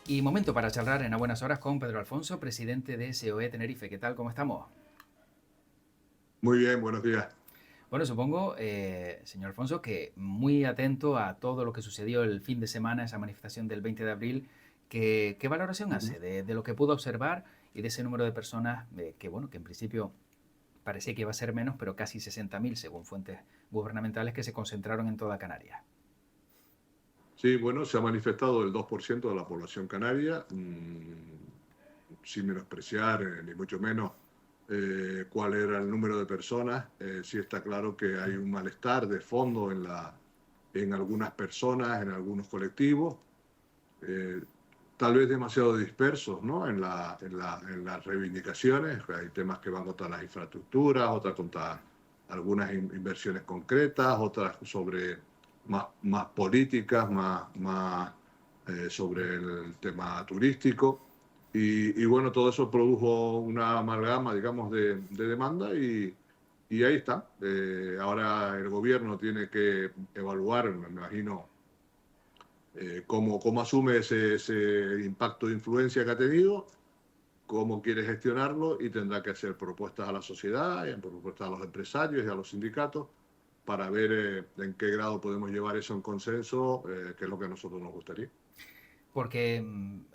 Y momento para charlar en A Buenas Horas con Pedro Alfonso, presidente de SOE Tenerife. ¿Qué tal? ¿Cómo estamos? Muy bien, buenos días. Bueno, supongo, señor Alfonso, que muy atento a todo lo que sucedió el fin de semana, esa manifestación del 20 de abril. ¿Qué valoración Ujú. hace de lo que pudo observar y de ese número de personas bueno, que en principio parecía que iba a ser menos, pero casi 60.000 según fuentes gubernamentales que se concentraron en toda Canarias? Sí, bueno, se ha manifestado el 2% de la población canaria, sin menospreciar, ni mucho menos cuál era el número de personas. Sí está claro que hay un malestar de fondo en algunas personas, en algunos colectivos, eh, tal vez demasiado dispersos, ¿no? En las reivindicaciones. Hay temas que van contra las infraestructuras, otras contra algunas inversiones concretas, otras sobre más políticas, más sobre el tema turístico. Y bueno, todo eso produjo una amalgama, digamos, de demanda y ahí está. Ahora el gobierno tiene que evaluar, me imagino, cómo asume ese impacto de influencia que ha tenido, cómo quiere gestionarlo y tendrá que hacer propuestas a la sociedad, y propuestas a los empresarios y a los sindicatos para ver en qué grado podemos llevar eso en consenso, que es lo que a nosotros nos gustaría. Porque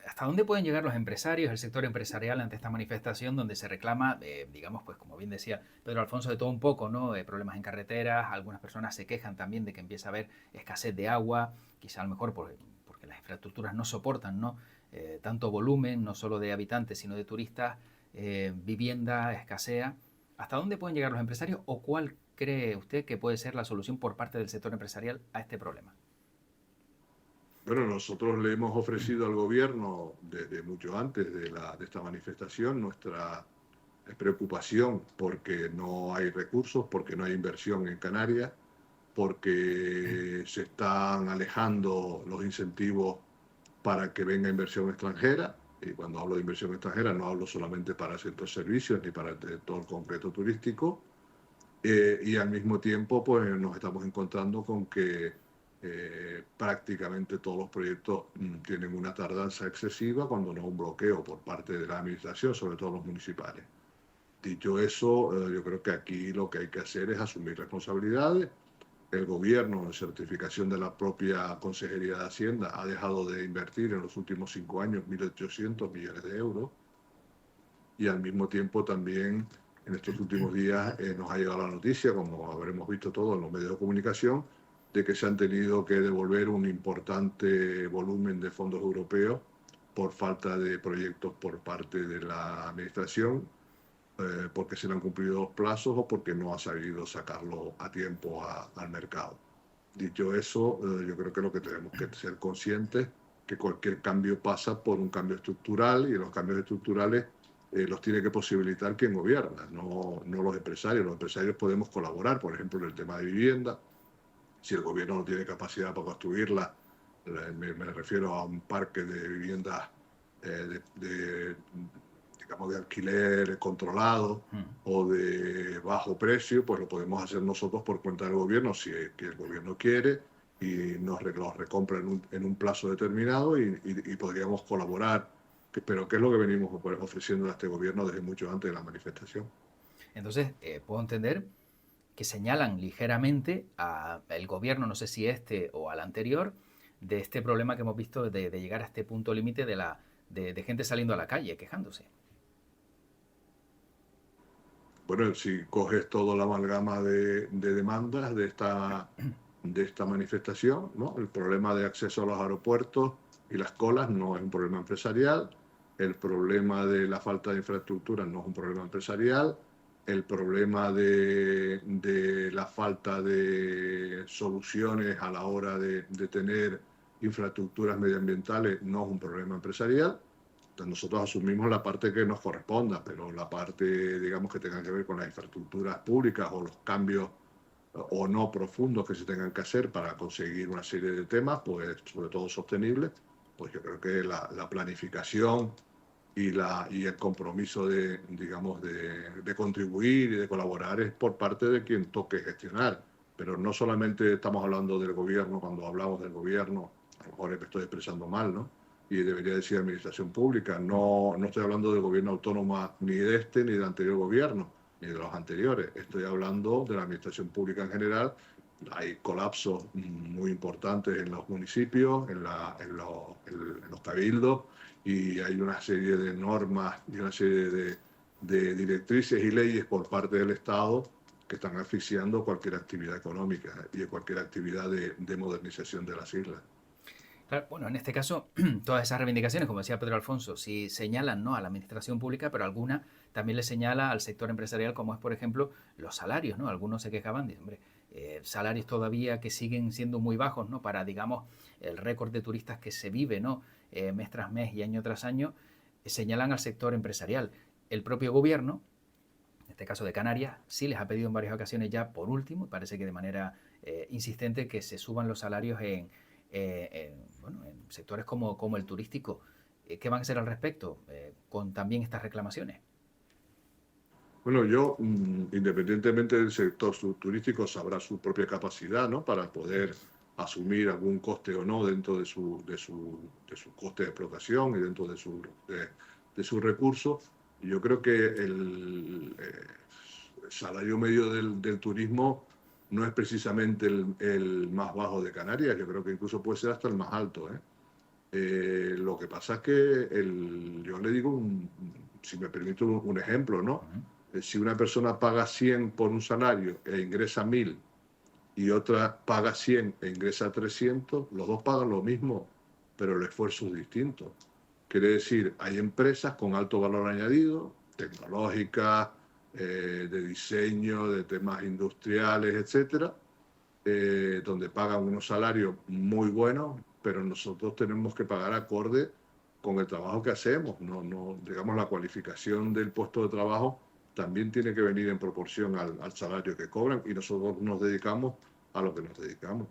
¿hasta dónde pueden llegar los empresarios, el sector empresarial ante esta manifestación donde se reclama, digamos, pues como bien decía Pedro Alfonso, de todo un poco, ¿no? Problemas en carreteras, algunas personas se quejan también de que empieza a haber escasez de agua, quizá a lo mejor porque las infraestructuras no soportan, ¿no? Tanto volumen, no solo de habitantes, sino de turistas, vivienda escasea. ¿Hasta dónde pueden llegar los empresarios o cuál cree usted que puede ser la solución por parte del sector empresarial a este problema? Bueno, nosotros le hemos ofrecido al gobierno desde mucho antes de esta manifestación nuestra preocupación porque no hay recursos, porque no hay inversión en Canarias, porque se están alejando los incentivos para que venga inversión extranjera. Y cuando hablo de inversión extranjera no hablo solamente para ciertos servicios ni para el sector concreto turístico. Y al mismo tiempo pues nos estamos encontrando con que prácticamente todos los proyectos tienen una tardanza excesiva, cuando no un bloqueo por parte de la administración, sobre todo los municipales. Dicho eso, yo creo que aquí lo que hay que hacer es asumir responsabilidades. El gobierno, en certificación de la propia Consejería de Hacienda, ha dejado de invertir en los últimos 5 años 1.800 millones de euros, y al mismo tiempo también en estos últimos días nos ha llegado la noticia, como habremos visto todos en los medios de comunicación, de que se han tenido que devolver un importante volumen de fondos europeos por falta de proyectos por parte de la administración, porque se le han cumplido los plazos o porque no ha sabido sacarlo a tiempo al mercado. Dicho eso, yo creo que lo que tenemos que ser conscientes que cualquier cambio pasa por un cambio estructural, y los cambios estructurales los tiene que posibilitar quien gobierna, no los empresarios. Los empresarios podemos colaborar, por ejemplo, en el tema de vivienda. Si el gobierno no tiene capacidad para construirla, me refiero a un parque de viviendas digamos, de alquiler controlado o de bajo precio, pues lo podemos hacer nosotros por cuenta del gobierno, si es que el gobierno quiere, y nos los recompra en un plazo determinado, y podríamos colaborar. Pero ¿qué es lo que venimos ofreciendo a este gobierno desde mucho antes de la manifestación? Entonces, puedo entender que señalan ligeramente al gobierno, no sé si este o al anterior, de este problema que hemos visto de llegar a este punto límite de gente saliendo a la calle quejándose. Bueno, si coges toda la amalgama de demandas de esta manifestación, ¿no? El problema de acceso a los aeropuertos y las colas no es un problema empresarial, el problema de la falta de infraestructura no es un problema empresarial, el problema de la falta de soluciones a la hora de tener infraestructuras medioambientales no es un problema empresarial. Nosotros asumimos la parte que nos corresponda, pero la parte, digamos, que tenga que ver con las infraestructuras públicas o los cambios o no profundos que se tengan que hacer para conseguir una serie de temas, pues sobre todo sostenibles, pues yo creo que la planificación y el compromiso digamos, de contribuir y de colaborar es por parte de quien toque gestionar. Pero no solamente estamos hablando del gobierno. Cuando hablamos del gobierno, a lo mejor me estoy expresando mal, ¿no? y debería decir administración pública. No, no estoy hablando del gobierno autónomo ni de este ni del anterior gobierno, ni de los anteriores. Estoy hablando de la administración pública en general. Hay colapsos muy importantes en los municipios, en los cabildos, y hay una serie de normas y una serie de directrices y leyes por parte del Estado que están asfixiando cualquier actividad económica y cualquier actividad de modernización de las islas. Claro, bueno, en este caso, todas esas reivindicaciones, como decía Pedro Alfonso, sí señalan, ¿no?, a la administración pública, pero alguna también le señala al sector empresarial, como es, por ejemplo, los salarios, ¿no? Algunos se quejaban de, hombre, salarios todavía que siguen siendo muy bajos, ¿no?, para, digamos, el récord de turistas que se vive, ¿no?, mes tras mes y año tras año, señalan al sector empresarial. El propio gobierno, en este caso de Canarias, sí les ha pedido en varias ocasiones ya, por último, y parece que de manera insistente, que se suban los salarios bueno, en sectores como el turístico. ¿Qué van a hacer al respecto con también estas reclamaciones? Bueno, yo, independientemente del sector turístico, sabrá su propia capacidad, ¿no?, para poder asumir algún coste o no dentro de su coste de explotación y dentro de sus recursos. Y yo creo que el salario medio del turismo no es precisamente el más bajo de Canarias. Yo creo que incluso puede ser hasta el más alto, ¿eh? Lo que pasa es que yo le digo, si me permite un ejemplo, ¿no? Uh -huh. Si una persona paga 100 por un salario e ingresa 1000 y otra paga 100 e ingresa 300, los dos pagan lo mismo, pero el esfuerzo es distinto. Quiere decir, hay empresas con alto valor añadido, tecnológicas, de diseño, de temas industriales, etcétera, donde pagan unos salarios muy buenos, pero nosotros tenemos que pagar acorde con el trabajo que hacemos. Digamos, la cualificación del puesto de trabajo también tiene que venir en proporción al salario que cobran, y nosotros nos dedicamos a lo que nos dedicamos.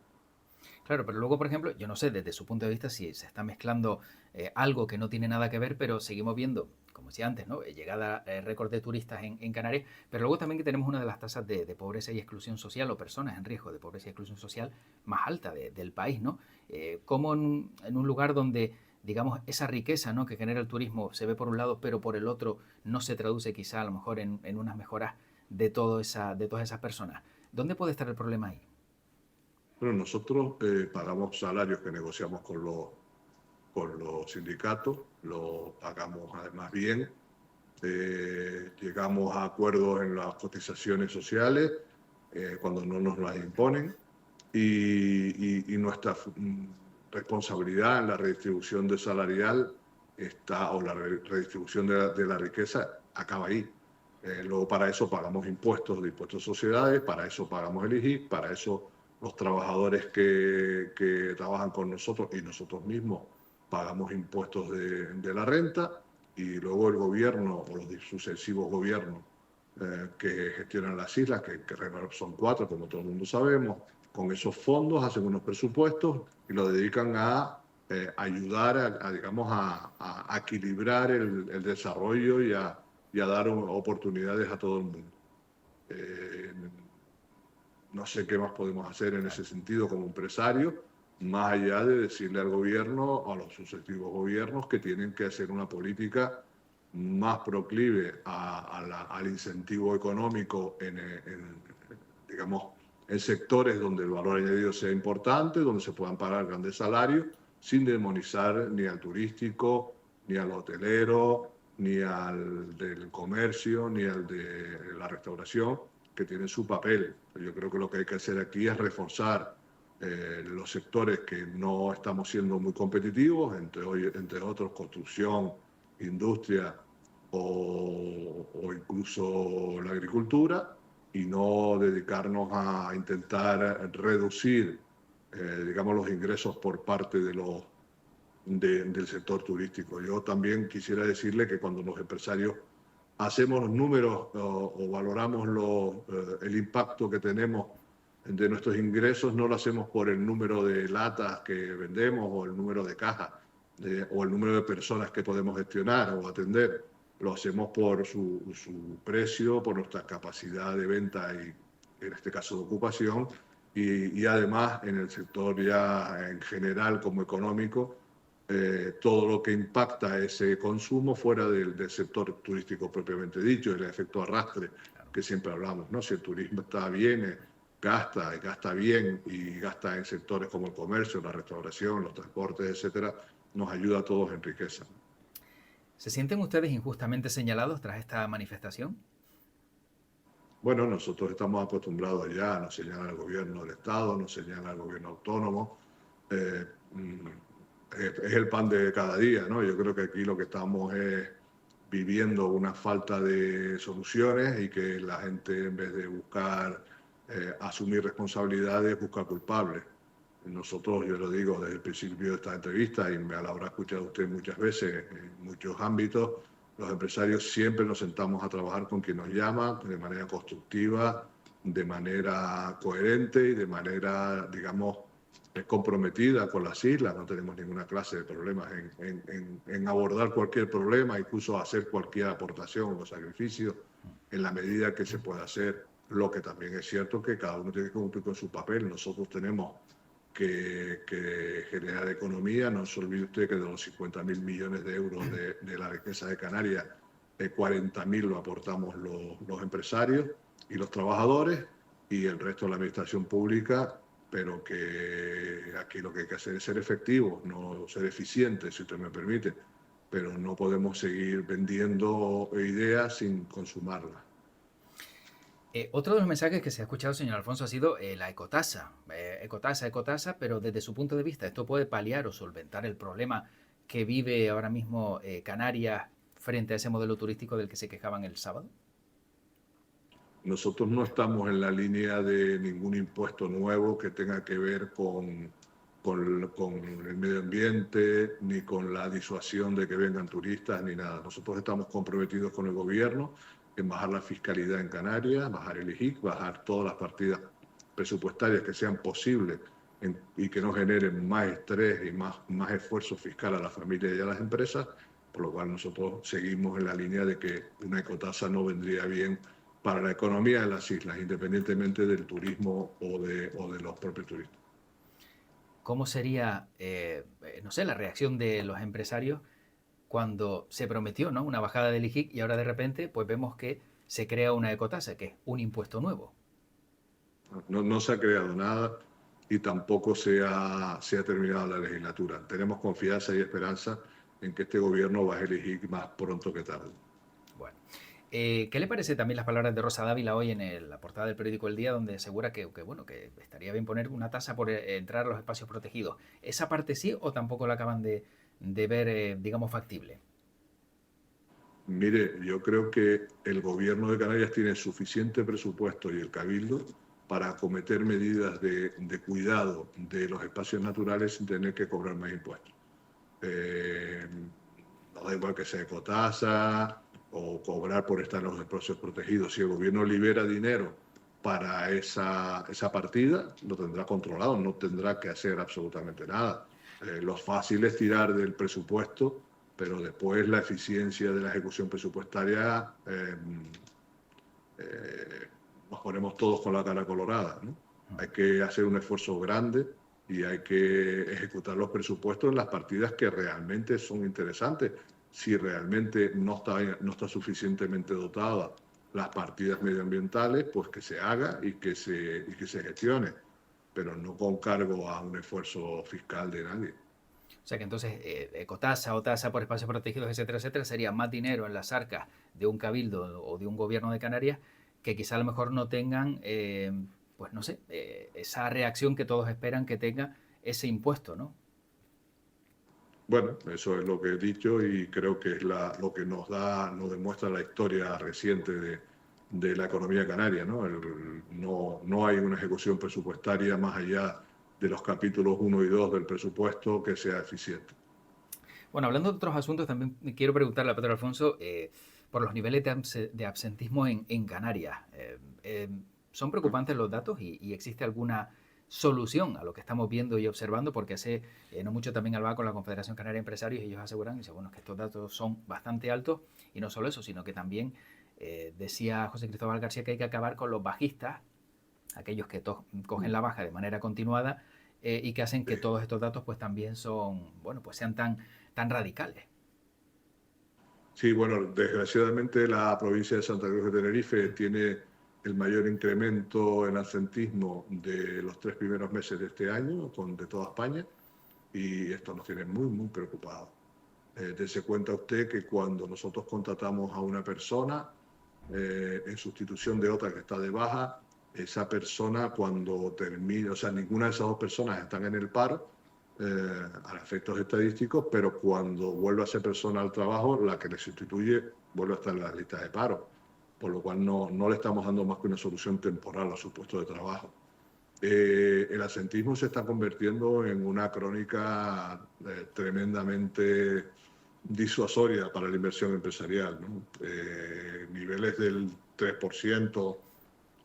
Claro, pero luego, por ejemplo, yo no sé desde su punto de vista si se está mezclando algo que no tiene nada que ver, pero seguimos viendo, como decía antes, ¿no?, llegada récord de turistas en Canarias, pero luego también que tenemos una de las tasas de pobreza y exclusión social, o personas en riesgo de pobreza y exclusión social, más alta del país, ¿no? Como en un lugar donde, digamos, esa riqueza, ¿no?, que genera el turismo se ve por un lado, pero por el otro no se traduce quizá a lo mejor en unas mejoras de todas esas personas. ¿Dónde puede estar el problema ahí? Bueno, nosotros pagamos salarios que negociamos con los sindicatos, lo pagamos además bien. Llegamos a acuerdos en las cotizaciones sociales cuando no nos las imponen, y nuestra responsabilidad en la redistribución de salarial o la redistribución de la riqueza acaba ahí. Luego, para eso pagamos impuestos de impuestos a sociedades, para eso pagamos el IGI, para eso los trabajadores que trabajan con nosotros y nosotros mismos pagamos impuestos de la renta, y luego el gobierno o los sucesivos gobiernos que gestionan las islas, que son 4, como todo el mundo sabemos, con esos fondos hacen unos presupuestos y lo dedican a ayudar digamos, a equilibrar el desarrollo y a dar oportunidades a todo el mundo. Eh, no sé qué más podemos hacer en ese sentido como empresarios, más allá de decirle al gobierno, a los sucesivos gobiernos, que tienen que hacer una política más proclive al incentivo económico digamos, en sectores donde el valor añadido sea importante, donde se puedan pagar grandes salarios, sin demonizar ni al turístico, ni al hotelero, ni al del comercio, ni al de la restauración, que tienen su papel. Yo creo que lo que hay que hacer aquí es reforzar los sectores que no estamos siendo muy competitivos, entre otros construcción, industria o incluso la agricultura, y no dedicarnos a intentar reducir, digamos, los ingresos por parte del sector turístico. Yo también quisiera decirle que cuando los empresarios hacemos los números o valoramos el impacto que tenemos de nuestros ingresos, no lo hacemos por el número de latas que vendemos o el número de cajas o el número de personas que podemos gestionar o atender. Lo hacemos por su precio, por nuestra capacidad de venta y, en este caso, de ocupación, y además en el sector ya en general como económico, todo lo que impacta ese consumo fuera del sector turístico propiamente dicho, el efecto arrastre que siempre hablamos, ¿no? Si el turismo está bien, gasta bien y gasta en sectores como el comercio, la restauración, los transportes, etcétera, nos ayuda a todos en riqueza. ¿Se sienten ustedes injustamente señalados tras esta manifestación? Bueno, nosotros estamos acostumbrados ya, nos señala el gobierno del Estado, nos señala el gobierno autónomo. Eh, mm, es el pan de cada día, ¿no? Yo creo que aquí lo que estamos es viviendo una falta de soluciones y que la gente, en vez de buscar asumir responsabilidades, busca culpables. Nosotros, yo lo digo desde el principio de esta entrevista y me la habrá escuchado usted muchas veces en muchos ámbitos, los empresarios siempre nos sentamos a trabajar con quien nos llama de manera constructiva, de manera coherente y de manera, digamos, comprometida con las islas. No tenemos ninguna clase de problemas en abordar cualquier problema, incluso hacer cualquier aportación o sacrificio en la medida que se pueda hacer. Lo que también es cierto que cada uno tiene que cumplir con su papel. Nosotros tenemos que generar economía. No se olvide usted que de los 50.000 millones de euros de la riqueza de Canarias, 40.000 lo aportamos los empresarios y los trabajadores y el resto de la administración pública, pero que aquí lo que hay que hacer es ser efectivos, no ser eficientes, si usted me permite, pero no podemos seguir vendiendo ideas sin consumarlas. Otro de los mensajes que se ha escuchado, señor Alfonso, ha sido la ecotasa. Ecotasa, pero desde su punto de vista, ¿esto puede paliar o solventar el problema que vive ahora mismo Canarias frente a ese modelo turístico del que se quejaban el sábado? Nosotros no estamos en la línea de ningún impuesto nuevo que tenga que ver con el medio ambiente, ni con la disuasión de que vengan turistas, ni nada. Nosotros estamos comprometidos con el gobierno en bajar la fiscalidad en Canarias, bajar el IGIC, bajar todas las partidas presupuestarias que sean posibles y que no generen más estrés y más esfuerzo fiscal a las familias y a las empresas, por lo cual nosotros seguimos en la línea de que una ecotasa no vendría bien para la economía de las islas, independientemente del turismo o de los propios turistas. ¿Cómo sería, no sé, la reacción de los empresarios cuando se prometió, ¿no?, una bajada del IGIC y ahora de repente pues vemos que se crea una ecotasa, que es un impuesto nuevo? No se ha creado nada y tampoco se ha terminado la legislatura. Tenemos confianza y esperanza en que este gobierno va a elegir más pronto que tarde. Bueno, ¿qué le parece también las palabras de Rosa Dávila hoy en la portada del periódico El Día, donde asegura bueno, que estaría bien poner una tasa por entrar a los espacios protegidos? ¿Esa parte sí o tampoco la acaban de ver, digamos, factible? Mire, yo creo que el gobierno de Canarias tiene suficiente presupuesto y el cabildo para acometer medidas de cuidado de los espacios naturales sin tener que cobrar más impuestos. Eh, no da igual que sea ecotasa o cobrar por estar en los espacios protegidos. Si el gobierno libera dinero para esa partida, lo tendrá controlado, no tendrá que hacer absolutamente nada. Lo fácil es tirar del presupuesto, pero después la eficiencia de la ejecución presupuestaria nos ponemos todos con la cara colorada, ¿no? Hay que hacer un esfuerzo grande y hay que ejecutar los presupuestos en las partidas que realmente son interesantes. Si realmente no está suficientemente dotada las partidas medioambientales, pues que se haga y que se gestione, pero no con cargo a un esfuerzo fiscal de nadie. O sea que entonces ecotasa o tasa por espacios protegidos, etcétera, sería más dinero en las arcas de un cabildo o de un gobierno de Canarias que quizá a lo mejor no tengan, pues no sé, esa reacción que todos esperan que tenga ese impuesto, ¿no? Bueno, eso es lo que he dicho y creo que es lo que nos demuestra la historia reciente de la economía canaria, ¿no? No hay una ejecución presupuestaria más allá de los capítulos 1 y 2 del presupuesto que sea eficiente. Bueno, hablando de otros asuntos, también quiero preguntarle a Pedro Alfonso por los niveles de absentismo en Canarias. ¿Son preocupantes los datos y existe alguna solución a lo que estamos viendo y observando? Porque hace no mucho también hablaba con la Confederación Canaria de Empresarios y ellos aseguran dice, bueno, que estos datos son bastante altos y no solo eso, sino que también decía José Cristóbal García que hay que acabar con los bajistas, aquellos que cogen la baja de manera continuada y que hacen que todos estos datos pues también son, bueno, pues sean tan radicales. Sí, bueno, desgraciadamente la provincia de Santa Cruz de Tenerife tiene el mayor incremento en absentismo de los 3 primeros meses de este año, de toda España, y esto nos tiene muy, muy preocupados. Dese cuenta usted que cuando nosotros contratamos a una persona en sustitución de otra que está de baja, esa persona cuando termina, o sea, ninguna de esas dos personas están en el paro a efectos estadísticos, pero cuando vuelve a ser persona al trabajo, la que le sustituye vuelve a estar en la lista de paro, por lo cual no le estamos dando más que una solución temporal a su puesto de trabajo. El absentismo se está convirtiendo en una crónica tremendamente disuasoria para la inversión empresarial, ¿no? Niveles del 3%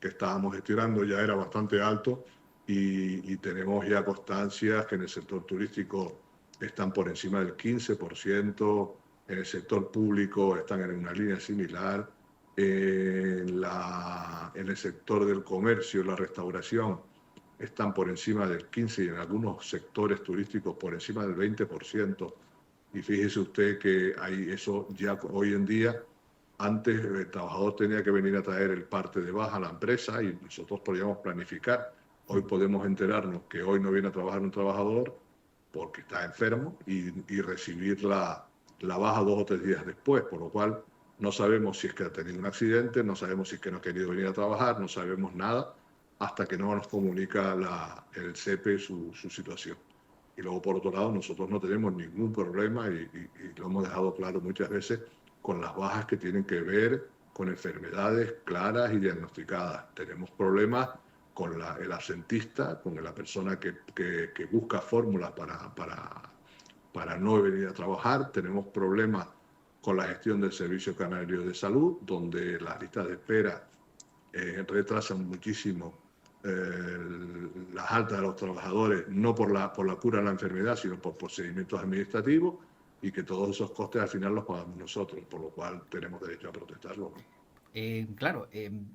que estábamos gestionando ya era bastante alto y tenemos ya constancias que en el sector turístico están por encima del 15%, en el sector público están en una línea similar, en el sector del comercio, la restauración, están por encima del 15% y en algunos sectores turísticos por encima del 20%. Y fíjese usted que hay eso ya hoy en día. Antes el trabajador tenía que venir a traer el parte de baja a la empresa y nosotros podíamos planificar. Hoy podemos enterarnos que hoy no viene a trabajar un trabajador porque está enfermo y recibir la baja 2 o 3 días después, por lo cual no sabemos si es que ha tenido un accidente, no sabemos si es que no ha querido venir a trabajar, no sabemos nada hasta que no nos comunica el SEPE su situación. Y luego, por otro lado, nosotros no tenemos ningún problema y lo hemos dejado claro muchas veces con las bajas que tienen que ver con enfermedades claras y diagnosticadas. Tenemos problemas con el absentista, con la persona que busca fórmulas para no venir a trabajar. Tenemos problemas con la gestión del Servicio Canario de Salud, donde las listas de espera retrasan muchísimo las altas de los trabajadores, no por la cura de la enfermedad, sino por procedimientos administrativos, y que todos esos costes al final los pagamos nosotros, por lo cual tenemos derecho a protestarlo, ¿no? Claro,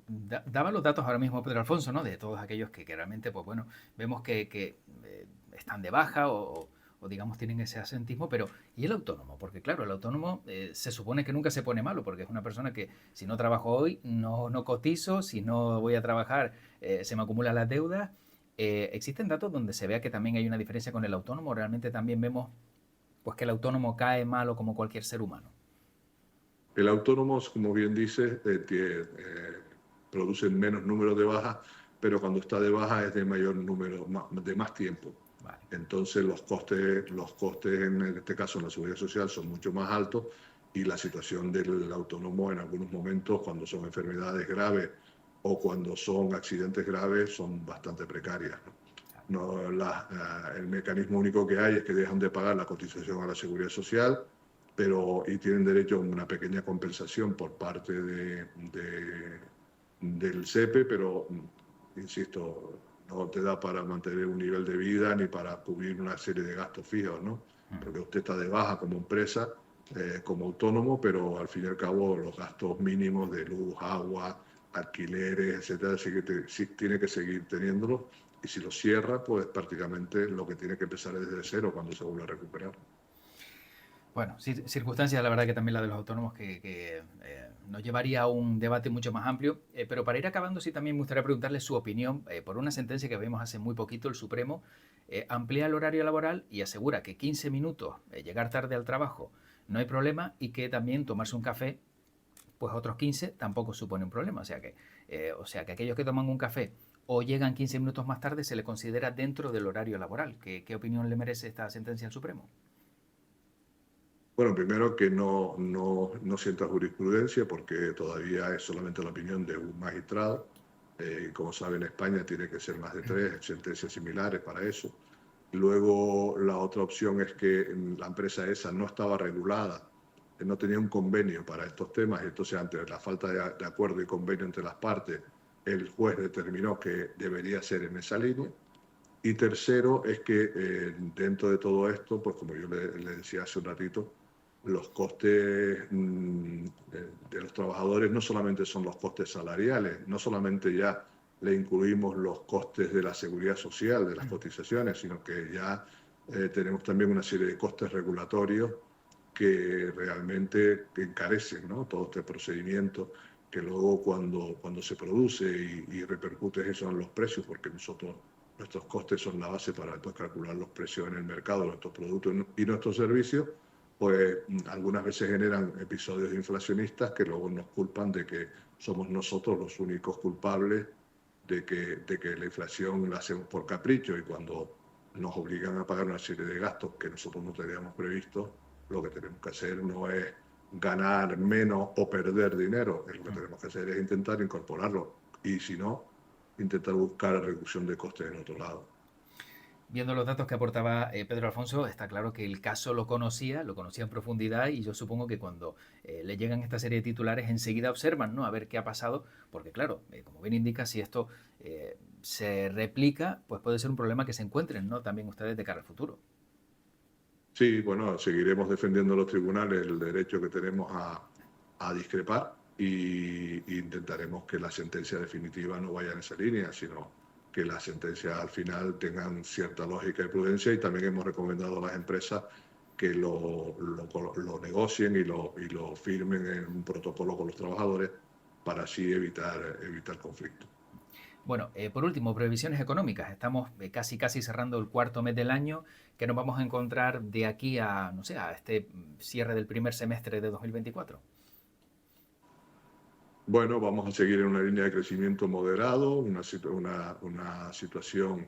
daba los datos ahora mismo Pedro Alfonso, ¿no? De todos aquellos que realmente, pues bueno, vemos que están de baja o digamos tienen ese asentismo, pero ¿y el autónomo? Porque claro, el autónomo se supone que nunca se pone malo, porque es una persona que si no trabajo hoy, no cotizo, si no voy a trabajar, se me acumulan las deudas. ¿Existen datos donde se vea que también hay una diferencia con el autónomo? ¿Realmente también vemos pues que el autónomo cae malo como cualquier ser humano? El autónomo, como bien dice, produce menos número de bajas, pero cuando está de baja es de mayor número, de más tiempo. Vale. Entonces los costes en este caso en la seguridad social son mucho más altos y la situación del autónomo en algunos momentos, cuando son enfermedades graves o cuando son accidentes graves, son bastante precarias, ¿no? El mecanismo único que hay es que dejan de pagar la cotización a la seguridad social, y tienen derecho a una pequeña compensación por parte del SEPE, pero insisto, no te da para mantener un nivel de vida ni para cubrir una serie de gastos fijos, ¿no? Porque usted está de baja como empresa, como autónomo, pero al fin y al cabo los gastos mínimos de luz, agua, alquileres, etcétera, sí tiene que seguir teniéndolos, y si lo cierra, pues prácticamente lo que tiene que empezar es desde cero cuando se vuelve a recuperar. Bueno, circunstancias, la verdad que también la de los autónomos que nos llevaría a un debate mucho más amplio. Pero para ir acabando, sí también me gustaría preguntarle su opinión por una sentencia que vimos hace muy poquito. El Supremo amplía el horario laboral y asegura que 15 minutos, llegar tarde al trabajo, no hay problema, y que también tomarse un café, pues otros 15 tampoco supone un problema. O sea que aquellos que toman un café o llegan 15 minutos más tarde se le considera dentro del horario laboral. ¿Qué opinión le merece esta sentencia al Supremo? Bueno, primero que no sienta jurisprudencia porque todavía es solamente la opinión de un magistrado. Como sabe, en España tiene que ser más de 3 sentencias similares para eso. Luego, la otra opción es que la empresa esa no estaba regulada, no tenía un convenio para estos temas, y entonces ante la falta de acuerdo y convenio entre las partes, el juez determinó que debería ser en esa línea. Y tercero es que dentro de todo esto, pues como yo le decía hace un ratito, los costes de los trabajadores no solamente son los costes salariales, no solamente ya le incluimos los costes de la seguridad social, de las cotizaciones, sino que ya tenemos también una serie de costes regulatorios que realmente encarecen, ¿no?, todo este procedimiento, que luego cuando se produce y repercute eso en los precios, porque nuestros costes son la base para después calcular los precios en el mercado de nuestros productos y nuestros servicios, pues algunas veces generan episodios inflacionistas que luego nos culpan de que somos nosotros los únicos culpables de que la inflación la hacemos por capricho, y cuando nos obligan a pagar una serie de gastos que nosotros no teníamos previsto, lo que tenemos que hacer no es ganar menos o perder dinero, lo que tenemos que hacer es intentar incorporarlo, y si no, intentar buscar reducción de costes en otro lado. Viendo los datos que aportaba Pedro Alfonso, está claro que el caso lo conocía en profundidad, y yo supongo que cuando le llegan esta serie de titulares enseguida observan, ¿no?, a ver qué ha pasado, porque claro, como bien indica, si esto se replica, pues puede ser un problema que se encuentren, ¿no?, también ustedes de cara al futuro. Sí, bueno, seguiremos defendiendo en los tribunales el derecho que tenemos a discrepar, y intentaremos que la sentencia definitiva no vaya en esa línea, sino que las sentencias al final tengan cierta lógica y prudencia, y también hemos recomendado a las empresas que lo negocien y lo firmen en un protocolo con los trabajadores para así evitar conflictos. Bueno, por último, previsiones económicas. Estamos casi cerrando el cuarto mes del año. ¿Qué nos vamos a encontrar de aquí a, no sé, a este cierre del primer semestre de 2024? Bueno, vamos a seguir en una línea de crecimiento moderado, una situación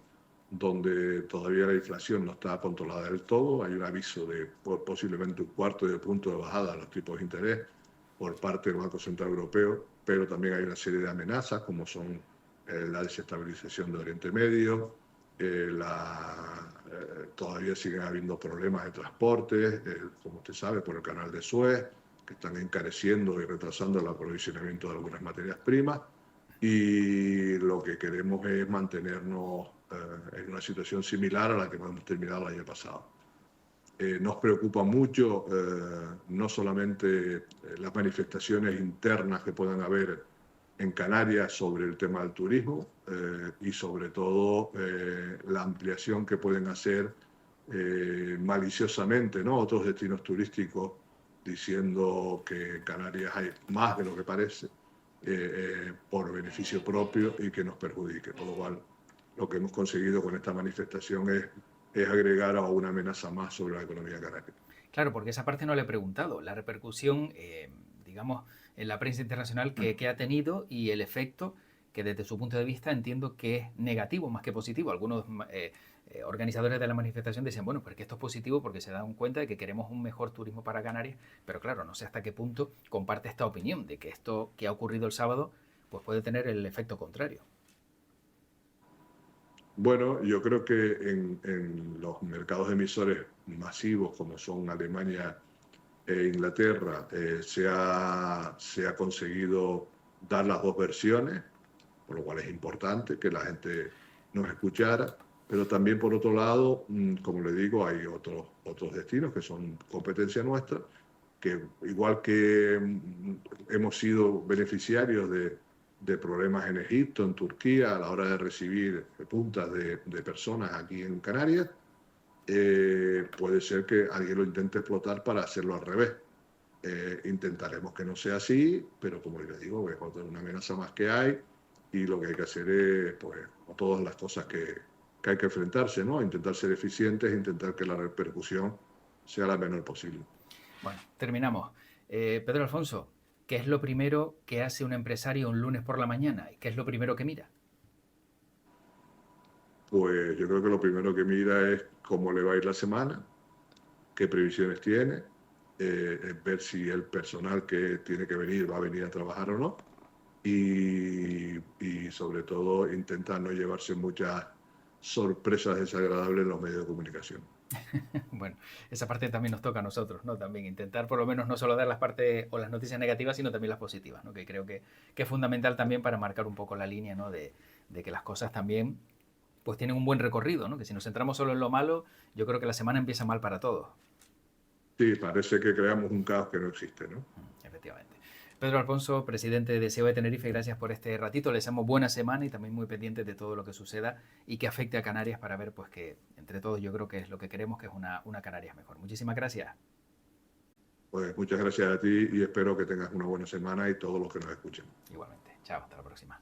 donde todavía la inflación no está controlada del todo. Hay un aviso de posiblemente un cuarto de punto de bajada a los tipos de interés por parte del Banco Central Europeo, pero también hay una serie de amenazas, como son la desestabilización de Oriente Medio, todavía siguen habiendo problemas de transporte, como usted sabe, por el canal de Suez, que están encareciendo y retrasando el aprovisionamiento de algunas materias primas, y lo que queremos es mantenernos en una situación similar a la que hemos terminado el año pasado. Nos preocupa mucho no solamente las manifestaciones internas que puedan haber en Canarias sobre el tema del turismo, y sobre todo la ampliación que pueden hacer maliciosamente, ¿no?, otros destinos turísticos, diciendo que en Canarias hay más de lo que parece, por beneficio propio, y que nos perjudique. Por lo cual, lo que hemos conseguido con esta manifestación es agregar a una amenaza más sobre la economía canaria. Claro, porque esa parte no le he preguntado. La repercusión, digamos, en la prensa internacional que ha tenido, y el efecto que desde su punto de vista entiendo que es negativo más que positivo. Algunos organizadores de la manifestación dicen, bueno, pues que esto es positivo porque se dan cuenta de que queremos un mejor turismo para Canarias, pero claro, no sé hasta qué punto comparte esta opinión de que esto que ha ocurrido el sábado pues puede tener el efecto contrario. Bueno, yo creo que en los mercados emisores masivos como son Alemania e Inglaterra, se ha conseguido dar las dos versiones, por lo cual es importante que la gente nos escuchara, pero también por otro lado, como le digo, hay otros destinos que son competencia nuestra, que igual que hemos sido beneficiarios de problemas en Egipto, en Turquía, a la hora de recibir puntas de personas aquí en Canarias, puede ser que alguien lo intente explotar para hacerlo al revés. Intentaremos que no sea así, pero como les digo, es una amenaza más que hay, y lo que hay que hacer es, pues, todas las cosas que hay que enfrentarse, ¿no? Intentar ser eficientes, intentar que la repercusión sea la menor posible. Bueno, terminamos. Pedro Alfonso, ¿qué es lo primero que hace un empresario un lunes por la mañana? ¿Y qué es lo primero que mira? Pues yo creo que lo primero que mira es cómo le va a ir la semana, qué previsiones tiene, ver si el personal que tiene que venir va a venir a trabajar o no, y sobre todo intentar no llevarse muchas sorpresas desagradables en los medios de comunicación. Bueno, esa parte también nos toca a nosotros, ¿no? También intentar por lo menos no solo dar las partes o las noticias negativas, sino también las positivas, ¿no? Que creo que es fundamental también para marcar un poco la línea, ¿no? De que las cosas también pues tienen un buen recorrido, ¿no? Que si nos centramos solo en lo malo, yo creo que la semana empieza mal para todos. Sí, parece que creamos un caos que no existe, ¿no? Efectivamente. Pedro Alfonso, presidente de SEO de Tenerife, gracias por este ratito. Le deseamos buena semana y también muy pendientes de todo lo que suceda y que afecte a Canarias para ver pues que entre todos yo creo que es lo que queremos, que es una Canarias mejor. Muchísimas gracias. Pues muchas gracias a ti y espero que tengas una buena semana y todos los que nos escuchen. Igualmente. Chao, hasta la próxima.